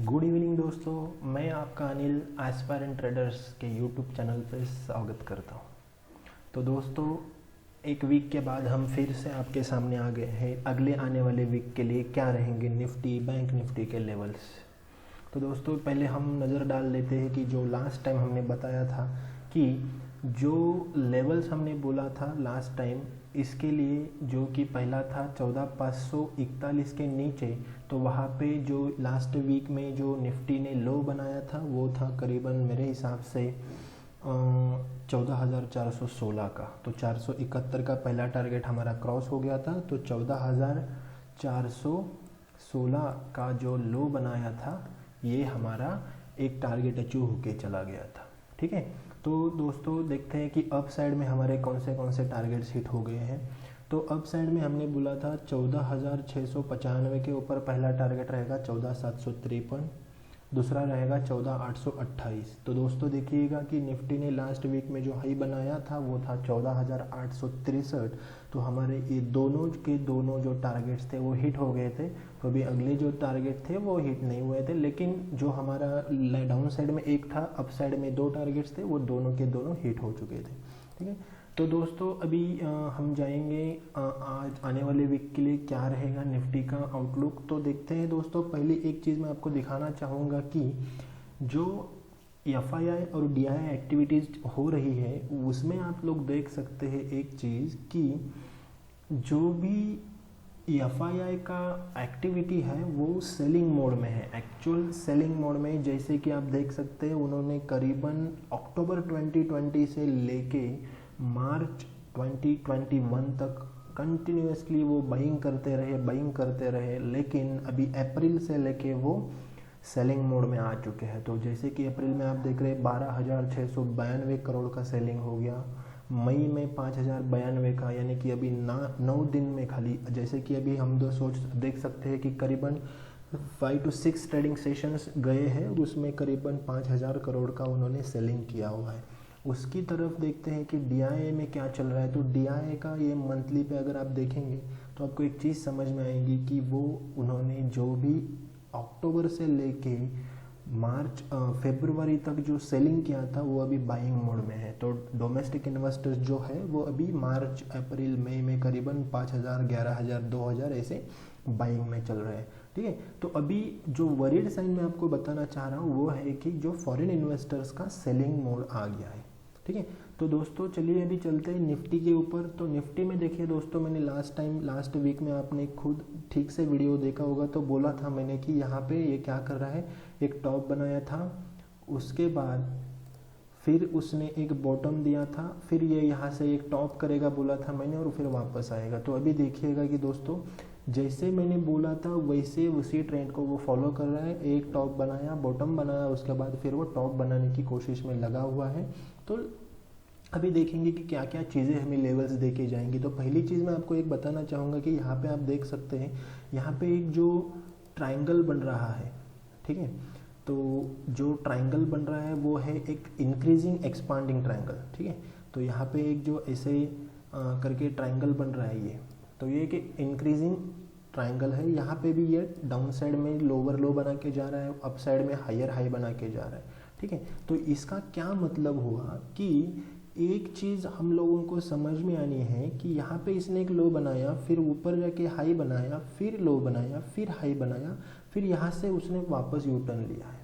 Good evening दोस्तों, मैं आपका अनिल एस्पायरेंट ट्रेडर्स के यूट्यूब चैनल पर स्वागत करता हूं। तो दोस्तों, एक वीक के बाद हम फिर से आपके सामने आ गए हैं अगले आने वाले वीक के लिए क्या रहेंगे निफ्टी बैंक निफ्टी के लेवल्स। तो दोस्तों, पहले हम नज़र डाल लेते हैं कि जो लास्ट टाइम हमने बताया था कि जो लेवल्स हमने बोला था लास्ट टाइम, इसके लिए जो कि पहला था 14,541 के नीचे, तो वहाँ पे जो लास्ट वीक में जो निफ्टी ने लो बनाया था वो था करीबन मेरे हिसाब से 14,416 का। तो 471 का पहला टारगेट हमारा क्रॉस हो गया था। तो 14,416 का जो लो बनाया था ये हमारा एक टारगेट अचीव होके चला गया था। ठीक है, तो दोस्तों देखते हैं कि अप साइड में हमारे कौन से टारगेट्स हिट हो गए हैं। तो अप साइड में हमने बोला था 14,695 के ऊपर पहला टारगेट रहेगा 14,753, दूसरा रहेगा 14,828। तो दोस्तों देखिएगा कि निफ्टी ने लास्ट वीक में जो हाई बनाया था वो था 14,863। तो हमारे ये दोनों जो टारगेट्स थे वो हिट हो गए थे। तो अभी अगले जो टारगेट थे वो हिट नहीं हुए थे, लेकिन जो हमारा डाउन साइड में एक था, अप साइड में 2 टारगेट्स थे, वो दोनों के दोनों हिट हो चुके थे। ठीक है, तो दोस्तों अभी हम जाएंगे आज आने वाले वीक के लिए क्या रहेगा निफ्टी का आउटलुक। तो देखते हैं दोस्तों, पहले एक चीज़ मैं आपको दिखाना चाहूँगा कि जो FII और DII एक्टिविटीज़ हो रही है उसमें आप लोग देख सकते हैं एक चीज़ कि जो भी FII का एक्टिविटी है वो सेलिंग मोड में है, एक्चुअल सेलिंग मोड में। जैसे कि आप देख सकते हैं उन्होंने करीबन अक्टूबर 2020 से लेके मार्च 2021 तक कंटिन्यूसली वो बाइंग करते रहे, लेकिन अभी अप्रैल से लेके वो सेलिंग मोड में आ चुके हैं। तो जैसे कि अप्रैल में आप देख रहे हैं 12,692 करोड़ का सेलिंग हो गया, मई में 5,092 का, यानी कि अभी 9 दिन में खाली, जैसे कि अभी हम देख सकते हैं कि करीबन 5 to 6 ट्रेडिंग सेशंस गए हैं, उसमें करीबन 5,000 करोड़ का उन्होंने सेलिंग किया हुआ है। उसकी तरफ देखते हैं कि DII में क्या चल रहा है। तो DII का ये मंथली पे अगर आप देखेंगे तो आपको एक चीज़ समझ में आएगी कि वो उन्होंने जो भी अक्टूबर से लेके मार्च फरवरी तक जो सेलिंग किया था वो अभी बाइंग मोड में है। तो डोमेस्टिक इन्वेस्टर्स जो है वो अभी मार्च अप्रैल मई में करीबन 5,000 11,000 2,000 ऐसे बाइंग में चल रहे हैं। ठीक है, तो अभी जो वरीड साइन मैं आपको बताना चाह रहा हूँ वो है कि जो फॉरेन इन्वेस्टर्स का सेलिंग मोड आ गया है। ठीक है, तो दोस्तों चलिए अभी चलते हैं निफ्टी के ऊपर। तो निफ्टी में देखिए दोस्तों, मैंने लास्ट वीक में आपने खुद ठीक से वीडियो देखा होगा तो बोला था मैंने कि यहाँ पे ये क्या कर रहा है, एक टॉप बनाया था, उसके बाद फिर उसने एक बॉटम दिया था, फिर ये यहाँ से एक टॉप करेगा बोला था मैंने, और फिर वापस आएगा। तो अभी देखिएगा कि दोस्तों जैसे मैंने बोला था वैसे उसी ट्रेंड को वो फॉलो कर रहा है। एक टॉप बनाया, बॉटम बनाया, उसके बाद फिर वो टॉप बनाने की कोशिश में लगा हुआ है। तो अभी देखेंगे कि क्या क्या चीज़ें हमें लेवल्स देके जाएंगी। तो पहली चीज़ मैं आपको एक बताना चाहूँगा कि यहाँ पे आप देख सकते हैं, यहाँ पे एक जो ट्रायंगल बन रहा है, ठीक है, तो जो ट्रायंगल बन रहा है वो है एक इंक्रीजिंग एक्सपांडिंग ट्रायंगल। ठीक है, तो यहाँ पे एक जो ऐसे करके ट्रायंगल बन रहा है ये, तो ये एक इंक्रीजिंग ट्रायंगल है। यहाँ पे भी ये डाउन साइड में लोअर लो बना के जा रहा है, अप साइड में हायर हाई बना के जा रहा है। ठीक है, तो इसका क्या मतलब हुआ कि एक चीज़ हम लोगों को समझ में आनी है कि यहाँ पे इसने एक लो बनाया, फिर ऊपर जाके हाई बनाया, फिर लो बनाया, फिर हाई बनाया, फिर यहाँ से उसने वापस यू टर्न लिया है।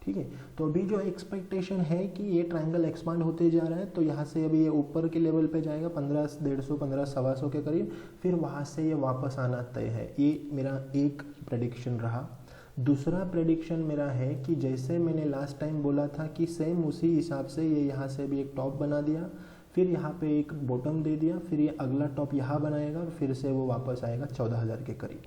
ठीक है, तो अभी जो एक्सपेक्टेशन है कि ये ट्रायंगल एक्सपांड होते जा रहा है, तो यहाँ से अभी ये ऊपर के लेवल पे जाएगा 15,150 15,125 के करीब, फिर वहाँ से ये वापस आना तय है। ये मेरा एक प्रेडिक्शन रहा। दूसरा प्रेडिक्शन मेरा है कि जैसे मैंने लास्ट टाइम बोला था कि सेम उसी हिसाब से ये यहाँ से भी एक टॉप बना दिया, फिर यहाँ पे एक बॉटम दे दिया, फिर ये अगला टॉप यहाँ बनाएगा और फिर से वो वापस आएगा 14,000 के करीब।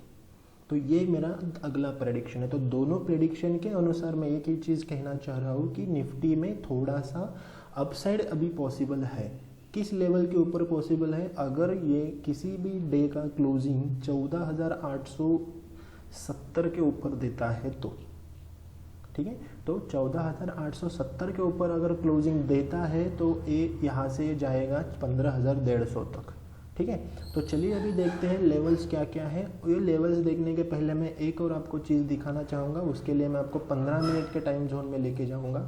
तो ये मेरा अगला प्रेडिक्शन है। तो दोनों प्रेडिक्शन के अनुसार मैं एक ही चीज़ कहना चाह रहा हूँ कि निफ्टी में थोड़ा सा अपसाइड अभी पॉसिबल है। किस लेवल के ऊपर पॉसिबल है, अगर ये किसी भी डे का क्लोजिंग 14,870 के ऊपर देता है तो, ठीक है, तो 14,870 के ऊपर अगर क्लोजिंग देता है तो ये यहाँ से जाएगा 15,150 तक। ठीक है। तो चलिए अभी देखते हैं लेवल्स क्या क्या है। ये लेवल्स देखने के पहले मैं एक और आपको चीज़ दिखाना चाहूँगा, उसके लिए मैं आपको 15 मिनट के टाइम जोन में लेके जाऊँगा।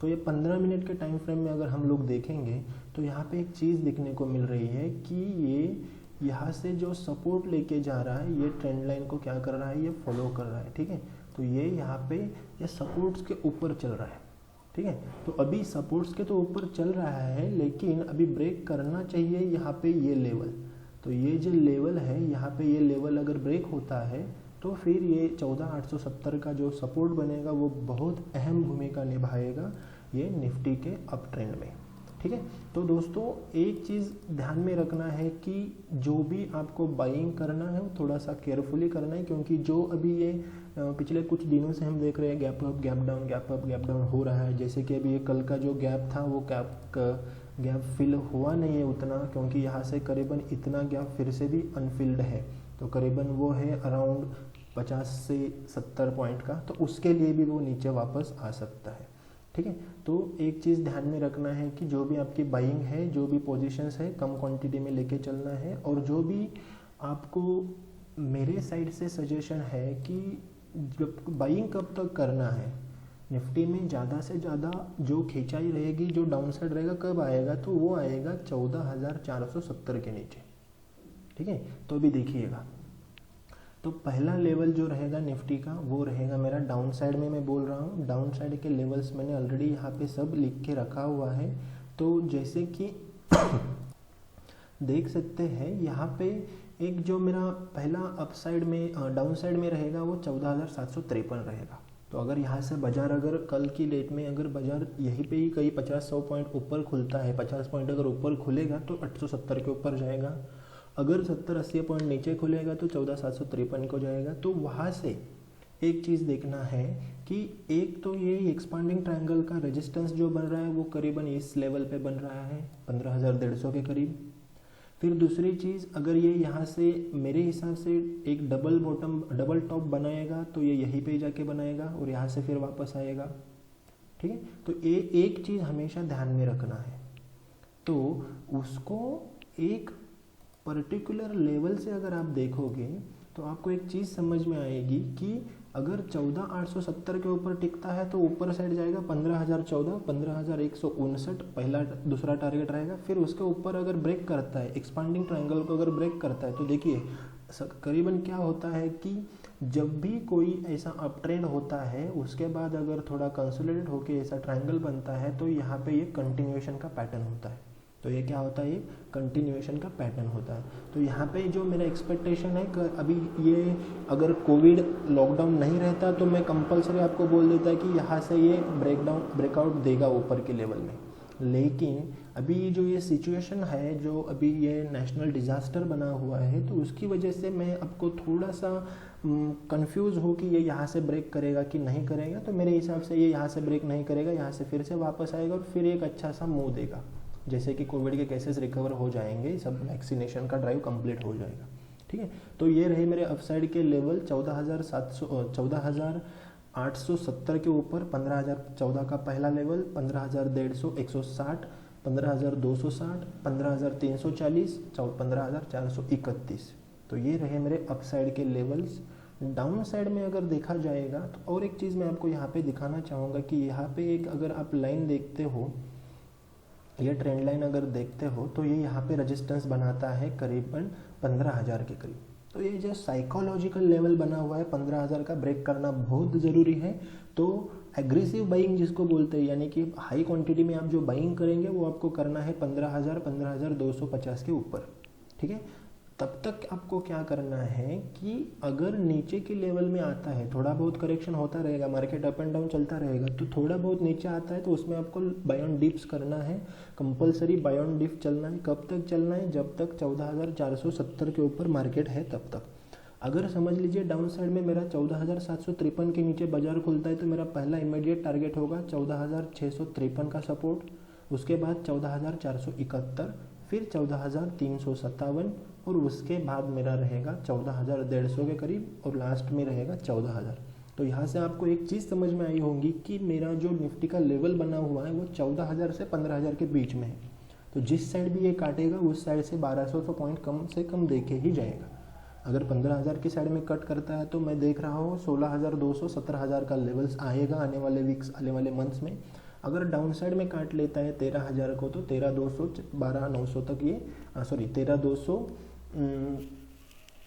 तो ये 15 मिनट के टाइम फ्रेम में अगर हम लोग देखेंगे तो यहाँ पे एक चीज़ दिखने को मिल रही है कि ये यहाँ से जो सपोर्ट लेके जा रहा है, ये ट्रेंड लाइन को क्या कर रहा है, ये फॉलो कर रहा है। ठीक है, तो ये यहाँ पे ये सपोर्ट्स के ऊपर चल रहा है। ठीक है, तो अभी सपोर्ट्स के तो ऊपर चल रहा है, लेकिन अभी ब्रेक करना चाहिए यहाँ पे ये लेवल। तो ये जो लेवल है यहाँ पे, ये लेवल अगर ब्रेक होता है तो फिर ये 14,870 का जो सपोर्ट बनेगा वो बहुत अहम भूमिका निभाएगा ये निफ्टी के अप ट्रेंड में। ठीक है, तो दोस्तों एक चीज़ ध्यान में रखना है कि जो भी आपको बाइंग करना है वो थोड़ा सा केयरफुली करना है, क्योंकि जो अभी ये पिछले कुछ दिनों से हम देख रहे हैं gap up gap down, gap up gap down हो रहा है। जैसे कि अभी ये कल का जो गैप था वो गैप फिल हुआ नहीं है उतना, क्योंकि यहाँ से करीबन इतना गैप फिर से भी अनफिल्ड है। तो करीबन वो है अराउंड 50 से 70 पॉइंट का, तो उसके लिए भी वो नीचे वापस आ सकता है। ठीक है, तो एक चीज़ ध्यान में रखना है कि जो भी आपकी बाइंग है, जो भी पोजीशंस है, कम क्वांटिटी में लेके चलना है। और जो भी आपको मेरे साइड से सजेशन है कि जब बाइंग कब तक करना है, निफ्टी में ज़्यादा से ज़्यादा जो खिंचाई रहेगी, जो डाउन साइड रहेगा, कब आएगा, तो वो आएगा 14,470 के नीचे। ठीक है, तो अभी देखिएगा, तो पहला लेवल जो रहेगा निफ्टी का वो रहेगा मेरा डाउन साइड में। मैं बोल रहा हूँ डाउन साइड के लेवल्स मैंने ऑलरेडी यहाँ पे सब लिख के रखा हुआ है। तो जैसे कि देख सकते हैं यहाँ पे एक जो मेरा पहला अप साइड में डाउन साइड में रहेगा वो 14,753 रहेगा। तो अगर यहाँ से बाजार अगर कल की डेट में अगर बाजार यहीं पे ही कहीं 50-100 पॉइंट ऊपर खुलता है, 50 पॉइंट अगर ऊपर खुलेगा तो 870 के ऊपर जाएगा। अगर 70-80 पॉइंट नीचे खुलेगा तो 14,753 को जाएगा। तो वहाँ से एक चीज़ देखना है कि एक तो ये एक्सपांडिंग ट्रायंगल का रेजिस्टेंस जो बन रहा है वो करीबन इस लेवल पे बन रहा है 15,150 के करीब। फिर दूसरी चीज़, अगर ये यहाँ से मेरे हिसाब से एक डबल टॉप बनाएगा तो ये यहीं पे जाके बनाएगा और यहाँ से फिर वापस आएगा। ठीक है, तो एक चीज़ हमेशा ध्यान में रखना है, तो उसको एक पर्टिकुलर लेवल से अगर आप देखोगे तो आपको एक चीज़ समझ में आएगी कि अगर 14,870 के ऊपर टिकता है तो ऊपर साइड जाएगा 15,014, 15,159 पहला दूसरा टारगेट रहेगा। फिर उसके ऊपर अगर ब्रेक करता है, एक्सपांडिंग ट्रायंगल को अगर ब्रेक करता है, तो देखिए करीबन क्या होता है कि जब भी कोई ऐसा अप ट्रेंड होता है उसके बाद अगर थोड़ा कंसोलिडेट होके ऐसा ट्रायंगल बनता है तो यहाँ पे ये कंटिन्यूएशन का पैटर्न होता है। तो ये क्या होता है, ये कंटिन्यूएशन का पैटर्न होता है। तो यहाँ पे जो मेरा एक्सपेक्टेशन है कि अभी ये अगर कोविड लॉकडाउन नहीं रहता तो मैं कंपलसरी आपको बोल देता कि यहाँ से ये ब्रेकआउट देगा ऊपर के लेवल में। लेकिन अभी जो ये सिचुएशन है, जो अभी ये नेशनल डिज़ास्टर बना हुआ है, तो उसकी वजह से मैं आपको थोड़ा सा कंफ्यूज हूँ कि ये यहाँ से ब्रेक करेगा कि नहीं करेगा। तो मेरे हिसाब से ये यहाँ से ब्रेक नहीं करेगा, यहाँ से फिर से वापस आएगा और फिर एक अच्छा सा मूव देगा। जैसे कि कोविड के केसेस रिकवर हो जाएंगे, सब वैक्सीनेशन का ड्राइव कंप्लीट हो जाएगा। ठीक है, तो ये रहे मेरे अपसाइड के लेवल 14,870 के ऊपर, 15,014 का पहला लेवल, 15,150 160, 15,260, 15,340, 15,431। तो ये रहे मेरे अपसाइड के लेवल्स। डाउन साइड में अगर देखा जाएगा तो और एक चीज़ मैं आपको यहाँ पे दिखाना चाहूँगा कि यहाँ पे एक अगर आप लाइन देखते हो, ये ट्रेंड लाइन अगर देखते हो तो ये यहाँ पे रेजिस्टेंस बनाता है करीबन 15,000 के करीब। तो ये जो साइकोलॉजिकल लेवल बना हुआ है 15,000 का ब्रेक करना बहुत ज़रूरी है। तो एग्रेसिव बाइंग जिसको बोलते हैं, यानी कि हाई क्वांटिटी में आप जो बाइंग करेंगे वो आपको करना है 15,000 15,250 के ऊपर। ठीक है, तब तक आपको क्या करना है कि अगर नीचे के लेवल में आता है, थोड़ा बहुत करेक्शन होता रहेगा, मार्केट अप एंड डाउन चलता रहेगा, तो थोड़ा बहुत नीचे आता है तो उसमें आपको बाय ऑन डिप्स करना है, कंपलसरी बाय ऑन डिप चलना है। कब तक चलना है, जब तक 14,470 के ऊपर मार्केट है तब तक। अगर समझ लीजिए डाउन साइड में मेरा 14,753 के नीचे बाजार खुलता है तो मेरा पहला इमीडिएट टारगेट होगा 14,653 का सपोर्ट, उसके बाद 14,471, फिर 14,357 और उसके बाद मेरा रहेगा 14,150 के करीब और लास्ट में रहेगा 14,000। तो यहाँ से आपको एक चीज़ समझ में आई होगी कि मेरा जो निफ्टी का लेवल बना हुआ है वो 14,000 से 15,000 के बीच में है। तो जिस साइड भी ये काटेगा उस साइड से 1200 तो पॉइंट कम से कम देके ही जाएगा। अगर 15,000 की साइड में कट करता है तो मैं देख रहा हूँ 16,200 17,000 का लेवल्स आएगा आने वाले वीक्स, आने वाले मंथ्स में। अगर डाउन साइड में काट लेता है 13,000 को तो 13,200 12,900 तक ये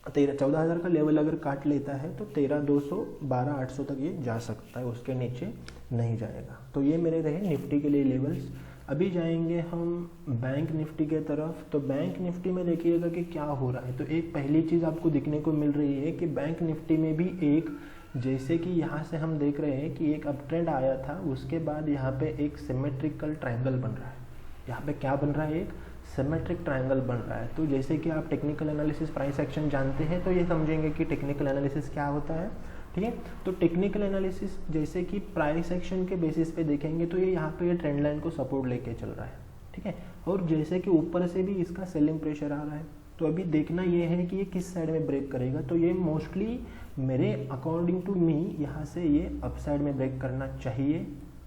14,000 का लेवल अगर काट लेता है तो 13,200 12,800 तक ये जा सकता है, उसके नीचे नहीं जाएगा। तो ये मेरे रहे निफ्टी के लिए लेवल्स। अभी जाएंगे हम बैंक निफ्टी के तरफ। तो बैंक निफ्टी में देखिएगा कि क्या हो रहा है। तो एक पहली चीज़ आपको दिखने को मिल रही है कि बैंक निफ्टी में भी एक, जैसे कि यहाँ से हम देख रहे हैं कि एक अप ट्रेंड आया था, उसके बाद यहाँ पे एक सिमेट्रिकल ट्रायंगल बन रहा है। यहाँ पे क्या बन रहा है, एक सिमेट्रिक ट्रायंगल बन रहा है। तो जैसे कि आप टेक्निकल एनालिसिस प्राइस एक्शन जानते हैं तो ये समझेंगे कि टेक्निकल एनालिसिस क्या होता है, ठीक है। तो टेक्निकल एनालिसिस जैसे कि प्राइस एक्शन के बेसिस पे देखेंगे तो ये यहाँ पे ये ट्रेंड लाइन को सपोर्ट लेके चल रहा है, ठीक है। और जैसे कि ऊपर से भी इसका सेलिंग प्रेशर आ रहा है। तो अभी देखना ये है कि ये किस साइड में ब्रेक करेगा। तो ये मोस्टली मेरे अकॉर्डिंग टू मी यहाँ से ये अपसाइड में ब्रेक करना चाहिए,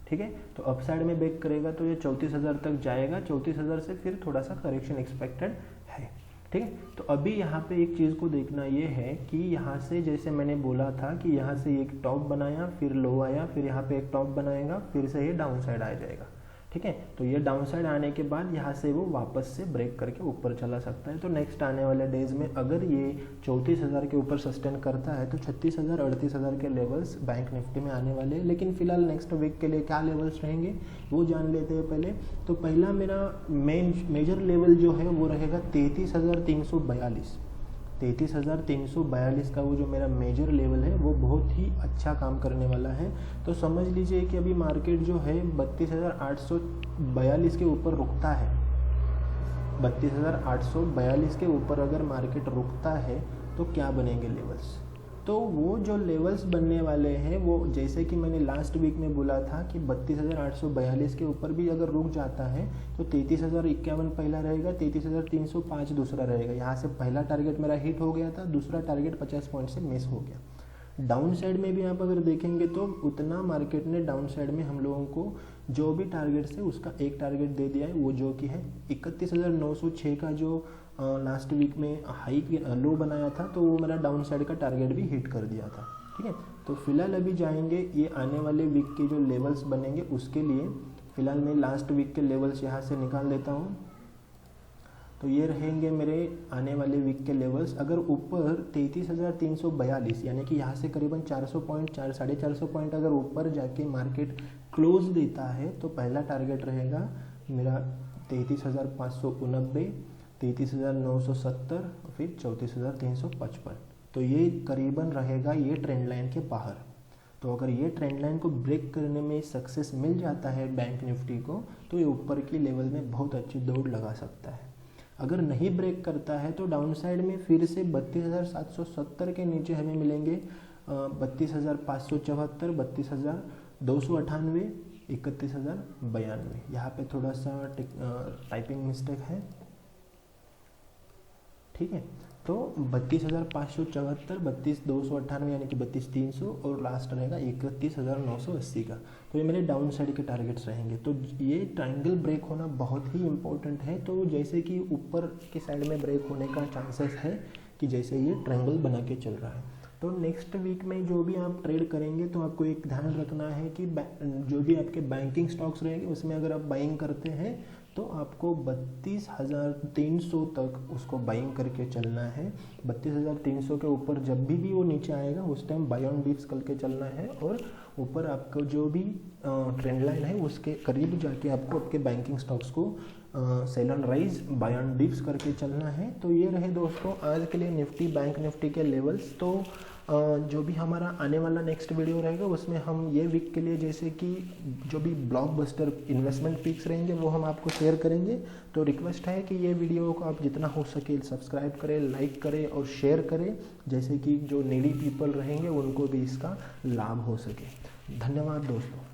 ठीक है। तो अपसाइड में ब्रेक करेगा तो ये 34,000 तक जाएगा। 34,000 से फिर थोड़ा सा करेक्शन एक्सपेक्टेड है, ठीक है। तो अभी यहाँ पे एक चीज़ को देखना ये है कि यहाँ से जैसे मैंने बोला था कि यहाँ से एक टॉप बनाया, फिर लो आया, फिर यहाँ पे एक टॉप बनाएगा, फिर से ये डाउन साइड आ जाएगा, ठीक है। तो ये डाउन साइड आने के बाद यहाँ से वो वापस से ब्रेक करके ऊपर चला सकता है। तो नेक्स्ट आने वाले डेज में अगर ये 34,000 के ऊपर सस्टेन करता है तो 36,000 38,000 के लेवल्स बैंक निफ्टी में आने वाले हैं। लेकिन फिलहाल नेक्स्ट वीक के लिए क्या लेवल्स रहेंगे वो जान लेते हैं पहले। तो पहला मेरा मेजर लेवल जो है वो रहेगा 33,342। 33,342 का वो जो मेरा मेजर लेवल है वो बहुत ही अच्छा काम करने वाला है। तो समझ लीजिए कि अभी मार्केट जो है 32,842 के ऊपर रुकता है। 32,842 के ऊपर अगर मार्केट रुकता है तो क्या बनेंगे लेवल्स। तो वो जो लेवल्स बनने वाले हैं वो जैसे कि मैंने लास्ट वीक में बोला था कि 32,842 के ऊपर भी अगर रुक जाता है तो 33,051 पहला रहेगा, 33,305 दूसरा रहेगा। यहाँ से पहला टारगेट मेरा हिट हो गया था, दूसरा टारगेट 50 पॉइंट से मिस हो गया। डाउन साइड में भी आप अगर देखेंगे तो उतना मार्केट ने डाउन साइड में हम लोगों को जो भी टारगेट है उसका एक टारगेट दे दिया है, वो जो कि है 31,906 का जो लास्ट वीक में हाई लो बनाया था, तो वो मेरा डाउन साइड का टारगेट भी हिट कर दिया था, ठीक है। तो फिलहाल अभी जाएंगे ये आने वाले वीक के जो लेवल्स बनेंगे उसके लिए। फिलहाल मैं लास्ट वीक के लेवल्स यहाँ से निकाल देता हूँ। तो ये रहेंगे मेरे आने वाले वीक के लेवल्स। अगर ऊपर 33,342 यानी कि यहाँ से करीबन 400 पॉइंट 450 पॉइंट अगर ऊपर जाके मार्केट क्लोज देता है तो पहला टारगेट रहेगा मेरा 33,589, 33,970, फिर 34,355। तो ये करीबन रहेगा ये ट्रेंड लाइन के बाहर। तो अगर ये ट्रेंड लाइन को ब्रेक करने में सक्सेस मिल जाता है बैंक निफ्टी को तो ये ऊपर की लेवल में बहुत अच्छी दौड़ लगा सकता है। अगर नहीं ब्रेक करता है तो डाउन साइड में फिर से 32,770 के नीचे हमें मिलेंगे 32,574, 32,298, 31,092। यहाँ पे थोड़ा सा टाइपिंग मिस्टेक है, ठीक है। तो 32,574, 32,298 यानी कि 32,300 और लास्ट रहेगा 31,980 का। तो ये मेरे डाउन साइड के टारगेट्स रहेंगे। तो ये ट्रायंगल ब्रेक होना बहुत ही इम्पोर्टेंट है। तो जैसे कि ऊपर के साइड में ब्रेक होने का चांसेस है कि जैसे ये ट्रायंगल बना के चल रहा है। तो नेक्स्ट वीक में जो भी आप ट्रेड करेंगे तो आपको एक ध्यान रखना है कि जो भी आपके बैंकिंग स्टॉक्स रहेंगे उसमें अगर आप बाइंग करते हैं तो आपको 32,300 तक उसको बाइंग करके चलना है। 32,300 के ऊपर जब भी वो नीचे आएगा उस टाइम बाय ऑन डिप्स करके चलना है और ऊपर आपको जो भी ट्रेंड लाइन है उसके करीब जाके आपको आपके बैंकिंग स्टॉक्स को sell on rise buy on dips करके चलना है। तो ये रहे दोस्तों आज के लिए निफ्टी बैंक निफ्टी के लेवल्स। तो जो भी हमारा आने वाला नेक्स्ट वीडियो रहेगा उसमें हम ये वीक के लिए जैसे कि जो भी ब्लॉकबस्टर इन्वेस्टमेंट पिक्स रहेंगे वो हम आपको शेयर करेंगे। तो रिक्वेस्ट है कि ये वीडियो को आप जितना हो सके सब्सक्राइब करें, लाइक करें और शेयर करें, जैसे कि जो नीडी पीपल रहेंगे उनको भी इसका लाभ हो सके। धन्यवाद दोस्तों।